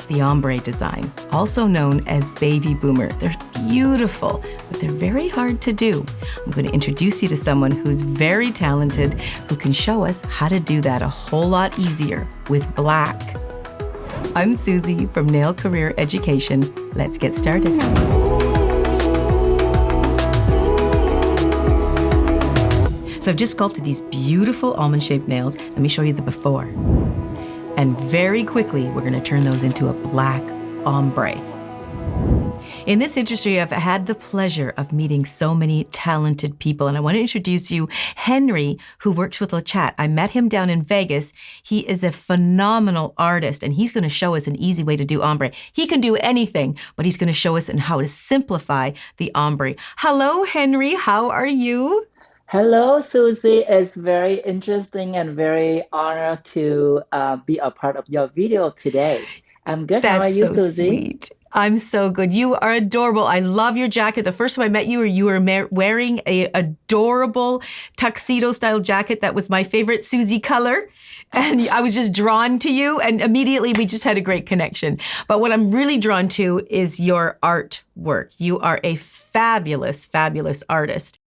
the Ombre Design, also known as Baby Boomer. They're beautiful, but they're very hard to do. I'm going to introduce you to someone who's very talented, who can show us how to do that a whole lot easier with black. I'm Suzie from Nail Career Education. Let's get started. So I've just sculpted these beautiful almond-shaped nails. Let me show you the before. And very quickly, we're gonna turn those into a black ombre. In this industry, I've had the pleasure of meeting so many talented people, and I want to introduce you Henry, who works with LeChat. I met him down in Vegas. He is a phenomenal artist, and he's going to show us an easy way to do ombre. He can do anything, but he's going to show us how to simplify the ombre. Hello, Henry. How are you? Hello, Suzie. It's very interesting and very honored to be a part of your video today. I'm good. How are you, That's so Suzie? sweet. I'm so good. You are adorable. I love your jacket. The first time I met you, you were wearing a adorable tuxedo-style jacket that was my favorite Suzie color. And I was just drawn to you, and immediately we just had a great connection. But what I'm really drawn to is your artwork. You are a fabulous, fabulous artist.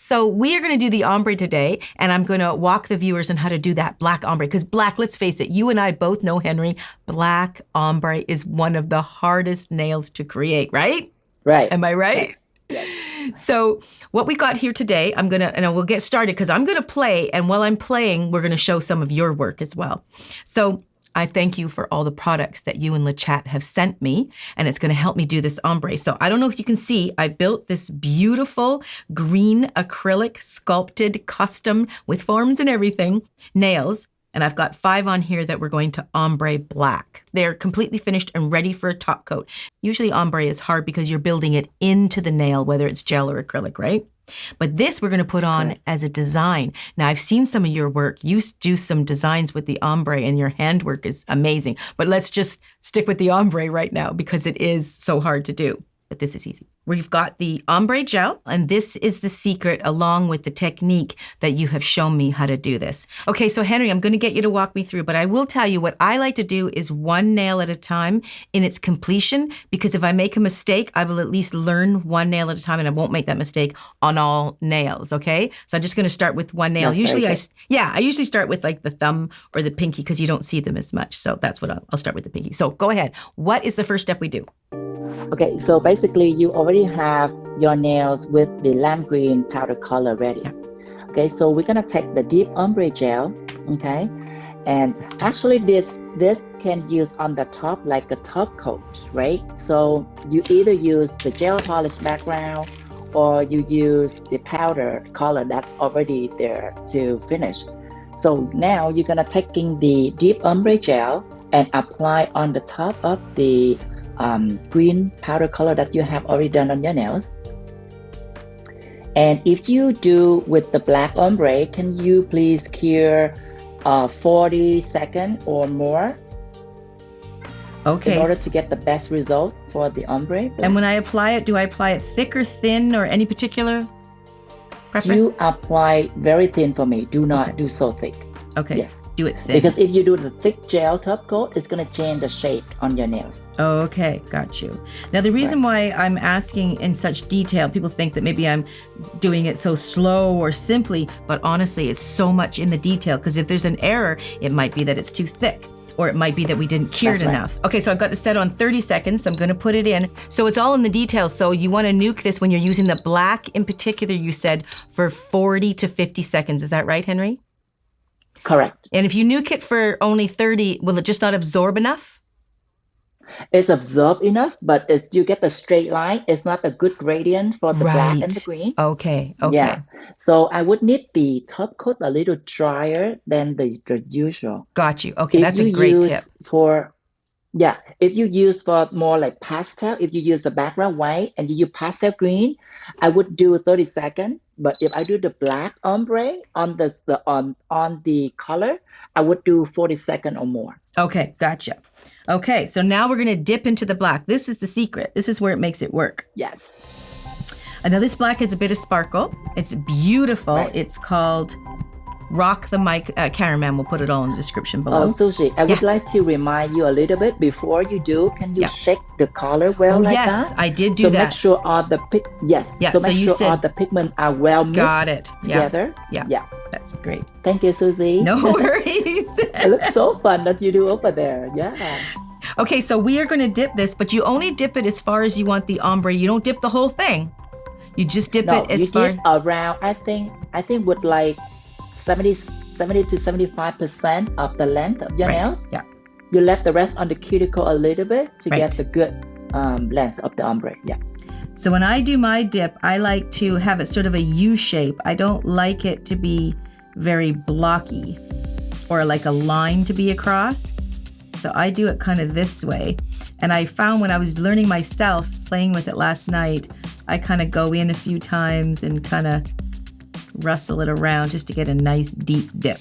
So we are going to do the ombre today, and I'm going to walk the viewers on how to do that black ombre. Because black, let's face it, you and I both know, Henry, black ombre is one of the hardest nails to create, right? Right. Am I right? Yes. So what we got here today, we'll get started because I'm going to play, and while I'm playing, we're going to show some of your work as well. So I thank you for all the products that you and LeChat have sent me, and it's going to help me do this ombre. So I don't know if you can see, I built this beautiful green acrylic sculpted custom with forms and everything nails, and I've got 5 on here that we're going to ombre black. They're completely finished and ready for a top coat. Usually ombre is hard because you're building it into the nail, whether it's gel or acrylic, right? But this we're going to put on as a design. Now, I've seen some of your work. You do some designs with the ombre, and your handwork is amazing. But let's just stick with the ombre right now because it is so hard to do. But this is easy. We've got the ombre gel, and this is the secret along with the technique that you have shown me how to do this. Okay, so Henry, I'm going to get you to walk me through, but I will tell you what I like to do is one nail at a time in its completion, because if I make a mistake, I will at least learn one nail at a time, and I won't make that mistake on all nails, okay? So I'm just going to start with one nail. That's Usually very I usually start with like the thumb or the pinky because you don't see them as much. So that's what I'll start with the pinky. So go ahead. What is the first step we do? Okay, so basically you already have your nails with the lime green powder color ready. Yeah. Okay, so we're gonna take the deep ombre gel, okay? And actually this can use on the top like a top coat, right? So you either use the gel polish background or you use the powder color that's already there to finish. So now you're gonna taking the deep ombre gel and apply on the top of the green powder color that you have already done on your nails. And if you do with the black ombre, can you please cure 40 seconds or more? Okay. In order to get the best results for the ombre. And when I apply it, do I apply it thick or thin or any particular preference? You apply very thin for me. Do not do so thick. Okay. Yes. Do it thin. Because if you do the thick gel top coat, it's going to change the shape on your nails. Okay, got you. Now, the reason why I'm asking in such detail, people think that maybe I'm doing it so slow or simply, but honestly, it's so much in the detail, because if there's an error, it might be that it's too thick, or it might be that we didn't cure it enough. Okay, so I've got this set on 30 seconds, so I'm gonna put it in. So it's all in the details, so you wanna nuke this when you're using the black in particular, you said, for 40 to 50 seconds. Is that right, Henry? Correct. And if you nuke it for only 30, will it just not absorb enough? It's absorbed enough, but you get the straight line. It's not a good gradient for the black and the green. Okay. Yeah. So I would need the top coat a little drier than the usual. Got you. Okay, that's a great tip. If you use for more like pastel, if you use the background white and you use pastel green, I would do 30 seconds. But if I do the black ombre on the color, I would do 40 seconds or more. Okay, gotcha. Okay, so now we're gonna dip into the black. This is the secret. This is where it makes it work. Yes. Now this black has a bit of sparkle. It's beautiful. Right. It's called rock the mic. Cameraman will put it all in the description below. Oh, Suzie, I would Yes. like to remind you a little bit before you do. Can you Yeah. shake the color well Oh, like yes, that? I did do so that. make sure all the Yeah, So so make you sure all said- the pigment are well mixed Got it. Yeah. together. Yeah. That's great. Thank you, Suzie. No worries. It looks so fun that you do over there. Yeah. Okay, so we are going to dip this, but you only dip it as far as you want the ombre. You don't dip the whole thing. You just dip No, it as you far. dip around. I think with like 70 to 75% of the length of your Right. nails. Yeah. You let the rest on the cuticle a little bit to Right. get the good length of the ombre. Yeah. So when I do my dip, I like to have it sort of a U shape. I don't like it to be very blocky or like a line to be across. So I do it kind of this way. And I found when I was learning myself, playing with it last night, I kind of go in a few times and kind of rustle it around just to get a nice deep dip.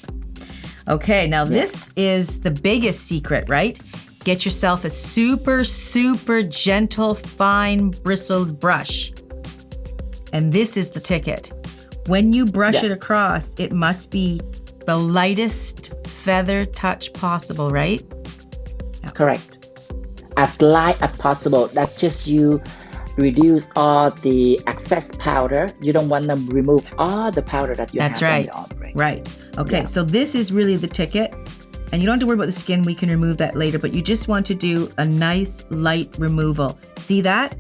Okay, now this is the biggest secret, right? Get yourself a super, super gentle, fine bristled brush. And this is the ticket. When you brush it across, it must be the lightest feather touch possible, right? Correct. As light as possible. That just you reduce all the excess powder. You don't want to remove all the powder that you That's have right. on the ombre. Right. Okay, so this is really the ticket. And you don't have to worry about the skin. We can remove that later, but you just want to do a nice light removal. See that?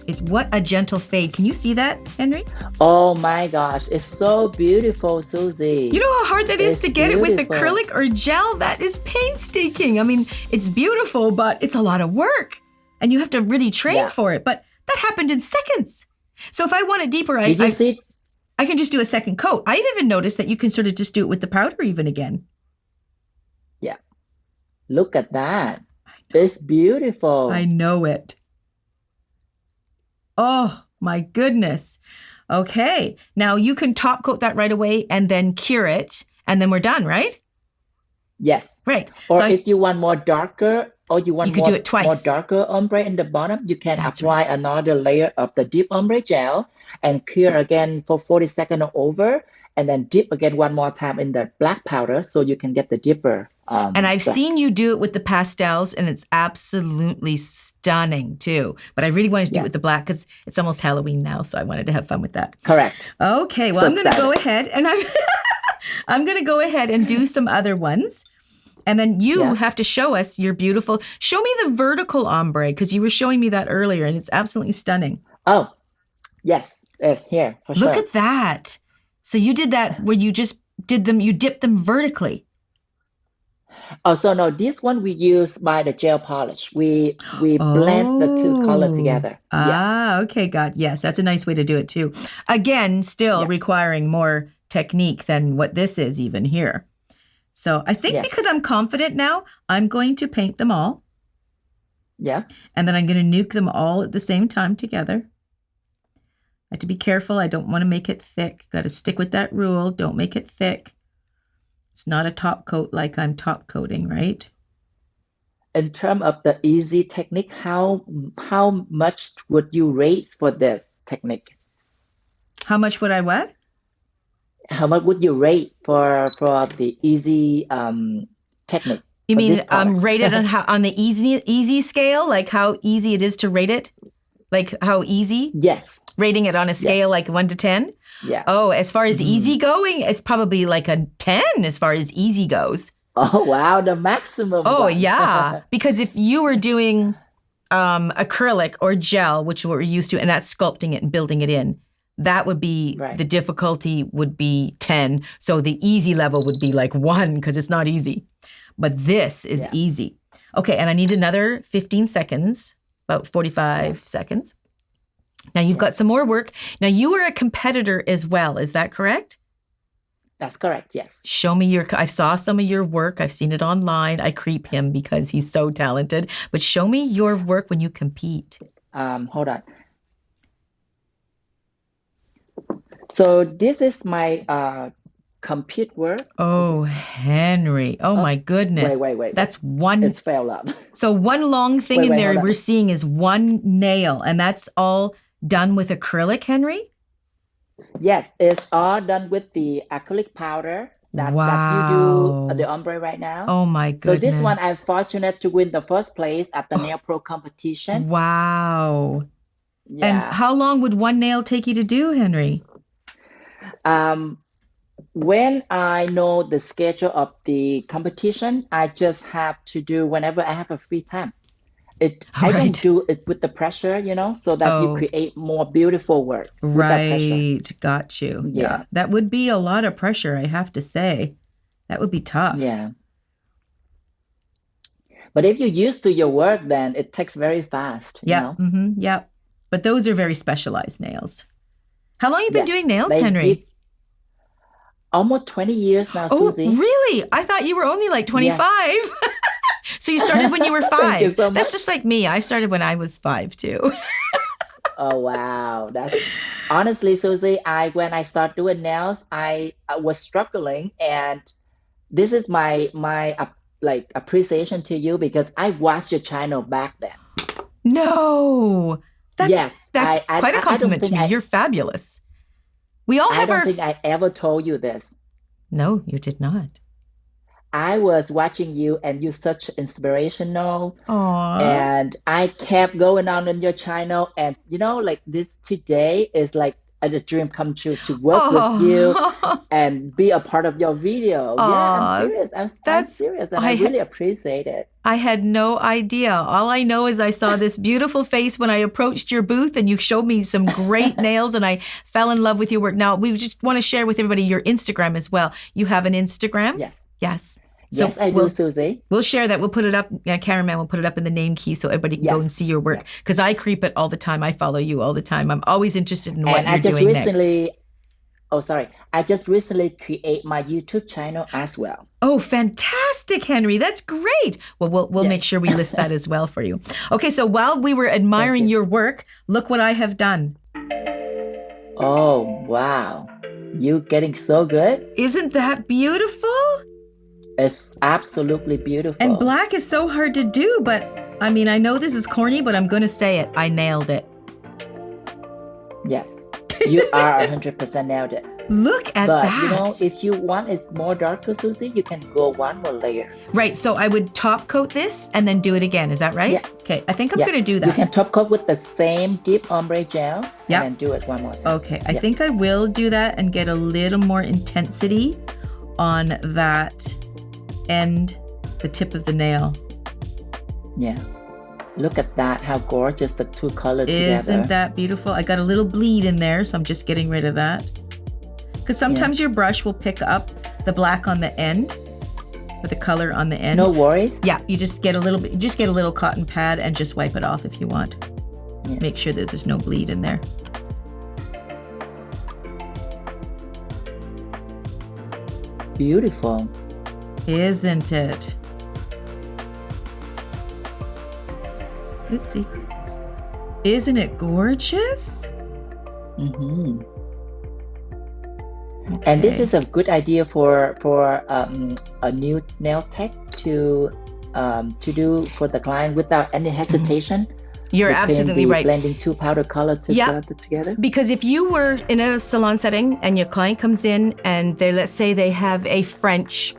It's what a gentle fade. Can you see that, Henry? Oh my gosh, it's so beautiful, Suzie. You know how hard that is It's to get it with beautiful. acrylic or gel? That is painstaking. I mean, it's beautiful, but it's a lot of work. And you have to really train for it. But that happened in seconds. So if I want it deeper, Did you see? I can just do a second coat. I've even noticed that you can sort of just do it with the powder even again. Yeah. Look at that. It's beautiful. I know it. Oh, my goodness. Okay. Now you can top coat that right away and then cure it. And then we're done, right? Yes. Right. Or So if you want more darker, or you want You could more, do it twice. more darker ombre in the bottom, you can That's apply another layer of the Dip Ombre Gel and cure again for 40 seconds or over, and then dip again one more time in the black powder so you can get the deeper. And I've black. seen you do it with the pastels, and it's absolutely stunning too. But I really wanted to do it with the black because it's almost Halloween now, so I wanted to have fun with that. Correct. Okay, well, So I'm going to go excited. ahead and I'm going to go ahead and do some other ones. And then you have to show us your beautiful, show me the vertical ombre because you were showing me that earlier and it's absolutely stunning. Oh, yes. It's here for Look sure. at that. So you did that where you just did them, you dipped them vertically. Oh, so no, this one we use by the gel polish. We blend the two colors together. Okay, yes, that's a nice way to do it too. Again, still requiring more technique than what this is even here. So I think because I'm confident now, I'm going to paint them all. Yeah. And then I'm going to nuke them all at the same time together. I have to be careful. I don't want to make it thick. Got to stick with that rule. Don't make it thick. It's not a top coat like I'm top coating, right? In terms of the easy technique, how much would you rate for this technique? How much would I what? How much would you rate for the easy technique? You for mean this product? rate it on the easy scale, like how easy it is to rate it? Like how easy? Yes. Rating it on a scale like 1 to 10? Yeah. Oh, as far as easy going, it's probably like a 10 as far as easy goes. Oh, wow. The maximum. Oh, one. yeah. Because if you were doing acrylic or gel, which we're used to, and that's sculpting it and building it in, that would be, the difficulty would be 10. So the easy level would be like 1 because it's not easy. But this is easy. Okay, and I need another 15 seconds, about 45 seconds. Now you've got some more work. Now you are a competitor as well. Is that correct? That's correct. Yes. Show me I saw some of your work. I've seen it online. I creep him because he's so talented. But show me your work when you compete. Hold on. So this is my compute work. Oh, Henry. Oh, my goodness. Wait. That's one. It's fell up. So one long thing in there we're seeing is one nail. And that's all done with acrylic, Henry? Yes, it's all done with the acrylic powder that you do Wow. the ombre right now. Oh my So this one, I'm goodness. fortunate to win the first place at the Oh, nail pro competition. wow. And Yeah. how long would one nail take you to do, Henry? Um, when I know the schedule of the competition, I just have to do whenever I have a free time. All I don't right. do it with the pressure, so that you Oh, create more beautiful work without pressure. right. Got you. Yeah. Yeah, That would be a lot of pressure, I have to say. That would be tough. yeah. But if you're used to your work, then it takes very fast. Yep. Mm-hmm. Yep. But those are very specialized nails. How long you been doing Yes, nails, they Henry? give almost 20 years now, Oh, Susie. really? I thought you were only like Yes. 25. So you started when you were Thank you 5. so That's much. just like me. I started when I was 5 too. Oh, wow. That's honestly, Susie, when I start doing nails, I was struggling, and this is my like appreciation to you because I watched your channel back then. No. That's Yes, that's quite a I don't compliment to think me. You're fabulous. We all have our I ever told you this. No, you did not. I was watching you and you're such inspirational, Aw. and I kept going on in your channel, and like this today is like a dream come true to work with you Oh. and be a part of your video. Yeah, I'm Aw. serious. I'm That's serious, and I I really appreciate it. I had no idea. All I know is I saw this beautiful face when I approached your booth and you showed me some great nails and I fell in love with your work. Now, we just want to share with everybody your Instagram as well. You have an Instagram? Yes. Yes. So Yes, I do, Susie. we'll share that. We'll put it up. Cameraman will put it up in the name key so everybody can go and Yes. see your work. Yes. Because I creep it all the time. I follow you all the time. I'm always interested in what And you're doing next. oh, sorry. I just recently create my YouTube channel as well. Oh, fantastic, Henry. That's great. Well, we'll make Yes. sure we list that as well for you. Okay, so while we were Thank admiring you. your work, look what I have done. Oh, wow. You getting so good. Isn't that beautiful? It's absolutely And beautiful. black is so hard to do, but I mean, I know this is corny, but I'm going to say it. I nailed it. Yes. You are 100% nailed it. Look at But that. if you want it more darker, Susie, you can go one more layer. Right, so I would top coat this and then do it again. Is that right? Yeah. Okay, I think I'm Yeah. going to do You that. can top coat with the same deep ombre gel Yep. and then do it one more time. Okay, I Yeah. think I will do that and get a little more intensity on that end, the tip of the nail. Yeah. Look at that, how gorgeous the two colors together. Isn't that beautiful? I got a little bleed in there, so I'm just getting rid of that. Because sometimes your brush will pick up the black on the end, with the color on the end. No worries. Yeah, you just get a little bit, just get a little cotton pad and just wipe it off if you want. Yeah. Make sure that there's no bleed in there. Beautiful. Isn't it? Oopsie. Isn't it gorgeous? Mm-hmm. And this is a good idea for a new nail tech to do for the client without any hesitation. You're between absolutely the right. Blending two powder color together. Because if you were in a salon setting and your client comes in and let's say they have a French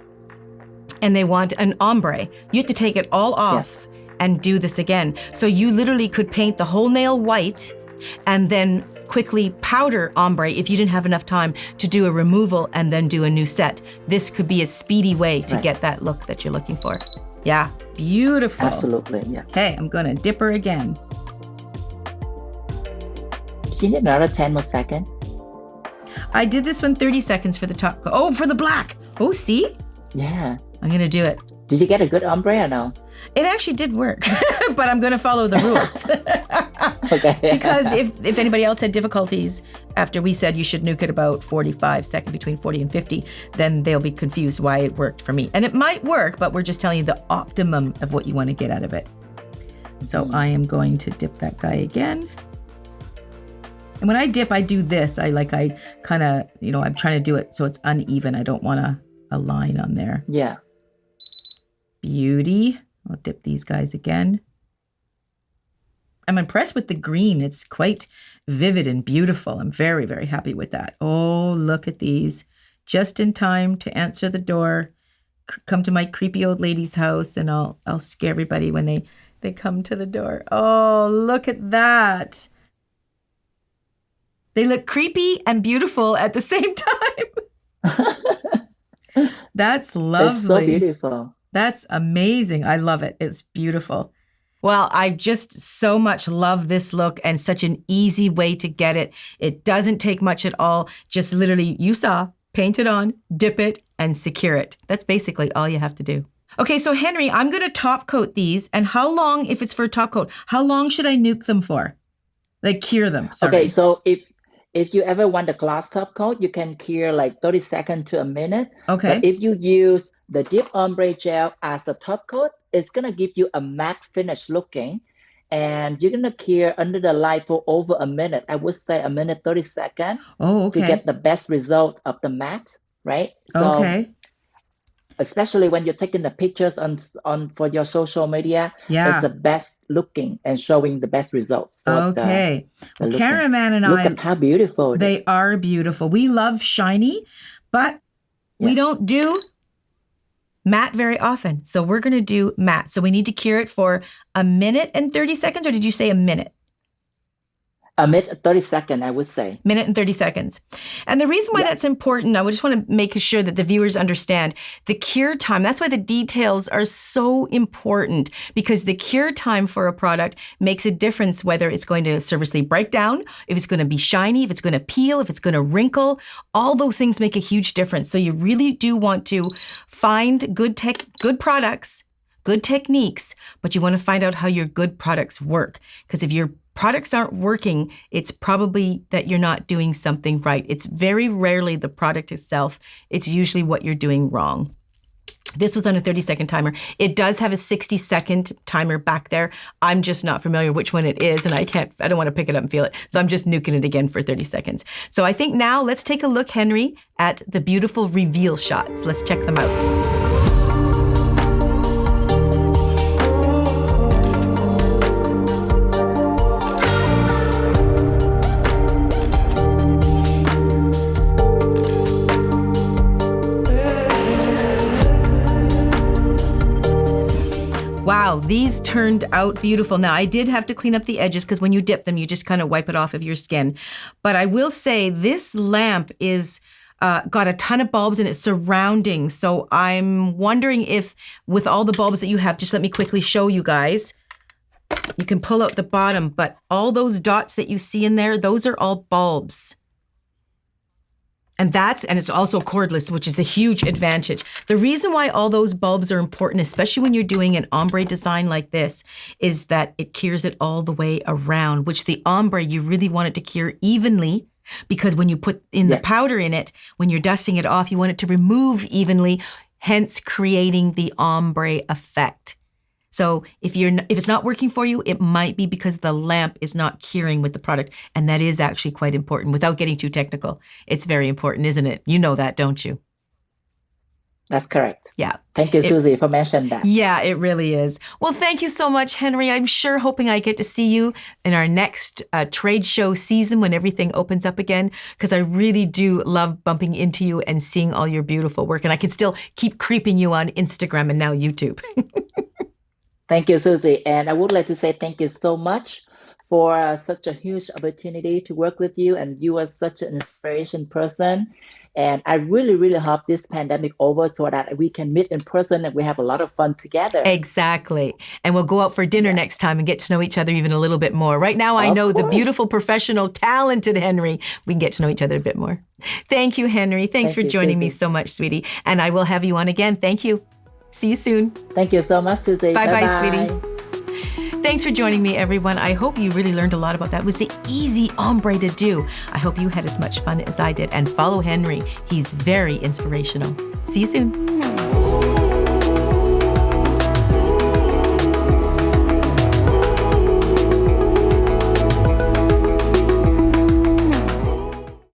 and they want an ombre, you have to take it all off and do this again. So you literally could paint the whole nail white and then quickly powder ombre if you didn't have enough time to do a removal and then do a new set. This could be a speedy way to get that look that you're looking for. Yeah, beautiful. Absolutely, yeah. Okay, I'm gonna dip her again. Do you need another 10 more seconds? I did this one 30 seconds for the top. Oh, for the black. Oh, see? Yeah. I'm gonna do it. Did you get a good ombre or no? It actually did work, but I'm gonna follow the rules. Okay. Because if anybody else had difficulties after we said you should nuke it about 45 seconds, between 40 and 50, then they'll be confused why it worked for me. And it might work, but we're just telling you the optimum of what you want to get out of it. So I am going to dip that guy again. And when I dip, I do this. I kind of, I'm trying to do it so it's uneven. I don't want a line on there. Yeah. Beauty. I'll dip these guys again. I'm impressed with the green. It's quite vivid and beautiful. I'm very, very happy with that. Oh, look at these just in time to answer the door, come to my creepy old lady's house, and I'll scare everybody when they come to the door. Oh, look at that. They look creepy and beautiful at the same time. That's lovely. It's so beautiful. That's amazing. I love it. It's beautiful. Well, I just so much love this look and such an easy way to get it. It doesn't take much at all. Just literally, you saw, paint it on, dip it, and secure it. That's basically all you have to do. Okay, so Henry, I'm going to top coat these. And how long, if it's for a top coat, how long should I nuke them for? Like cure them, sorry. Okay, so if you ever want a gloss top coat, you can cure like 30 seconds to a minute. Okay. But if you use the Dip Ombre Gel as a top coat, it's going to give you a matte finish looking. And you're going to cure under the light for over a minute. I would say a minute, 30 seconds. Oh, okay. To get the best result of the matte, right? So, okay. Especially when you're taking the pictures on for your social media, it's the best looking and showing the best results. Okay. Well, Cameraman and look at how beautiful they are beautiful. We love shiny, but we don't do matte very often. So we're going to do matte. So we need to cure it for a minute and 30 seconds, or did you say a minute? A minute, 30 seconds, I would say. Minute and 30 seconds. And the reason why that's important, I just want to make sure that the viewers understand the cure time. That's why the details are so important, because the cure time for a product makes a difference whether it's going to surfacely break down, if it's going to be shiny, if it's going to peel, if it's going to wrinkle. All those things make a huge difference. So you really do want to find good products, good techniques, but you want to find out how your good products work. Because if your products aren't working, it's probably that you're not doing something right. It's very rarely the product itself. It's usually what you're doing wrong. This was on a 30-second timer. It does have a 60-second timer back there. I'm just not familiar which one it is, and I don't want to pick it up and feel it. So I'm just nuking it again for 30 seconds. So I think now let's take a look, Henry, at the beautiful reveal shots. Let's check them out. Wow, these turned out beautiful. Now, I did have to clean up the edges because when you dip them, you just kind of wipe it off of your skin. But I will say this lamp is got a ton of bulbs in its surrounding. So I'm wondering if with all the bulbs that you have, just let me quickly show you guys. You can pull out the bottom, but all those dots that you see in there, those are all bulbs. And it's also cordless, which is a huge advantage. The reason why all those bulbs are important, especially when you're doing an ombre design like this, is that it cures it all the way around, which the ombre, you really want it to cure evenly, because when you put in the powder in it, when you're dusting it off, you want it to remove evenly, hence creating the ombre effect. So if it's not working for you, it might be because the lamp is not curing with the product. And that is actually quite important. Without getting too technical, it's very important, isn't it? You know that, don't you? That's correct. Yeah. Thank you, Suzie, for mentioning that. Yeah, it really is. Well, thank you so much, Henry. I'm sure hoping I get to see you in our next trade show season when everything opens up again, because I really do love bumping into you and seeing all your beautiful work. And I can still keep creeping you on Instagram and now YouTube. Thank you, Suzie. And I would like to say thank you so much for such a huge opportunity to work with you. And you are such an inspiration person. And I really, really hope this pandemic over so that we can meet in person and we have a lot of fun together. Exactly. And we'll go out for dinner next time and get to know each other even a little bit more. Right now, I know the beautiful, professional, talented Henry. We can get to know each other a bit more. Thank you, Henry. Thanks for joining me so much, sweetie. And I will have you on again. Thank you. See you soon. Thank you so much, Suzie. Bye-bye, sweetie. Thanks for joining me, everyone. I hope you really learned a lot about that. It was the easy ombre to do. I hope you had as much fun as I did. And follow Henry. He's very inspirational. See you soon.